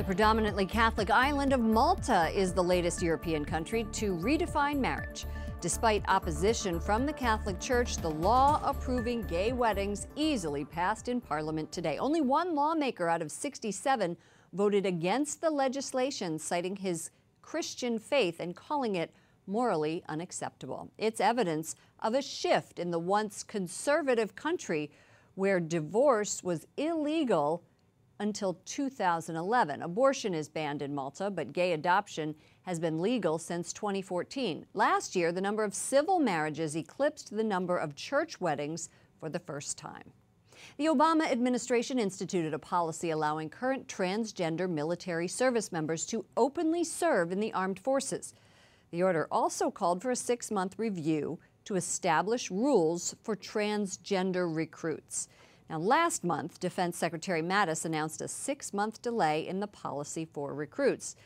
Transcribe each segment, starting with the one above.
The predominantly Catholic island of Malta is the latest European country to redefine marriage. Despite opposition from the Catholic Church, the law approving gay weddings easily passed in Parliament today. Only one lawmaker out of 67 voted against the legislation, citing his Christian faith and calling it morally unacceptable. It's evidence of a shift in the once conservative country where divorce was illegal until 2011. Abortion is banned in Malta, but gay adoption has been legal since 2014. Last year, the number of civil marriages eclipsed the number of church weddings for the first time. The Obama administration instituted a policy allowing current transgender military service members to openly serve in the armed forces. The order also called for a 6-month review to establish rules for transgender recruits. Now, last month, Defense Secretary Mattis announced a 6-month delay in the policy for recruits.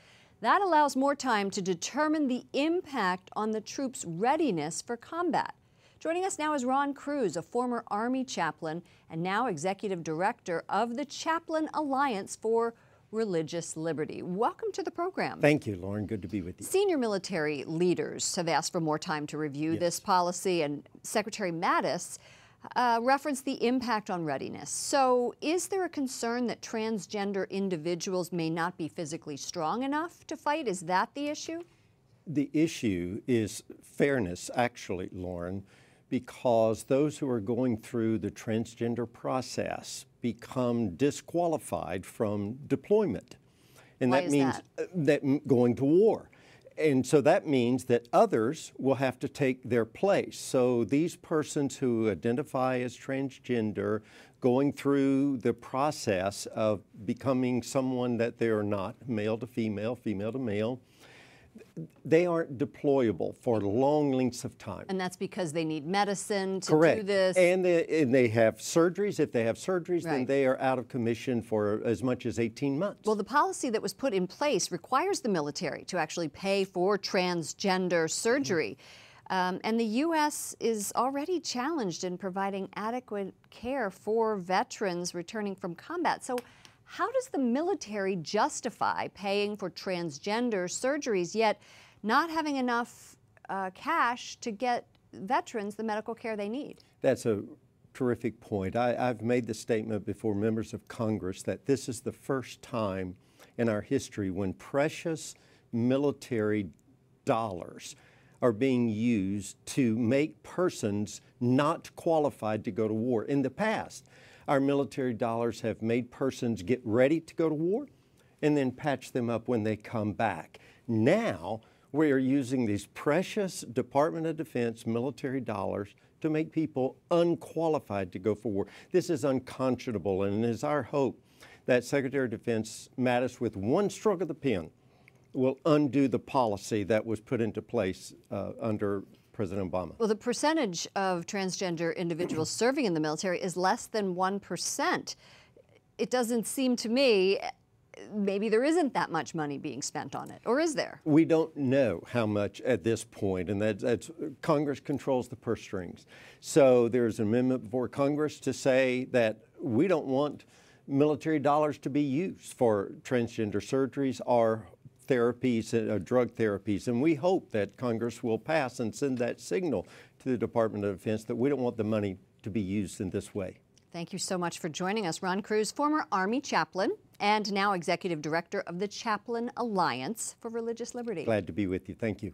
That allows more time to determine the impact on the troops' readiness for combat. Joining us now is Ron Cruz, a former Army chaplain and now executive director of the Chaplain Alliance for Religious Liberty. Welcome to the program. Thank you, Lauren. Good to be with you. Senior military leaders have asked for more time to review this policy, and Secretary Mattis referenced the impact on readiness. So is there a concern that transgender individuals may not be physically strong enough to fight? Is that the issue? The issue is fairness, actually, Lauren, because those who are going through the transgender process become disqualified from deployment. And Why that is means that going to war. And so that means that others will have to take their place. So these persons who identify as transgender, going through the process of becoming someone that they are not, male to female, female to male, they aren't deployable for long lengths of time. And that's because they need medicine to Correct. do this? And they have surgeries. If they have surgeries, Right. then they are out of commission for as much as 18 months. Well, the policy that was put in place requires the military to actually pay for transgender surgery. And the U.S. is already challenged in providing adequate care for veterans returning from combat. So how does the military justify paying for transgender surgeries, yet not having enough cash to get veterans the medical care they need? That's a terrific point. I've made the statement before members of Congress that this is the first time in our history when precious military dollars are being used to make persons not qualified to go to war. In the past, our military dollars have made persons get ready to go to war and then patch them up when they come back. Now, we are using these precious Department of Defense military dollars to make people unqualified to go for war. This is unconscionable, and it is our hope that Secretary of Defense Mattis, with one stroke of the pen, will undo the policy that was put into place under President Obama. Well, the percentage of transgender individuals serving in the military is less than 1%. It doesn't seem to me, maybe there isn't that much money being spent on it, or is there? We don't know how much at this point, and that's Congress controls the purse strings. So there's an amendment before Congress to say that we don't want military dollars to be used for transgender surgeries or therapies, drug therapies, and we hope that Congress will pass and send that signal to the Department of Defense that we don't want the money to be used in this way. Thank you so much for joining us. Ron Cruz, former Army chaplain and now executive director of the Chaplain Alliance for Religious Liberty. Glad to be with you. Thank you.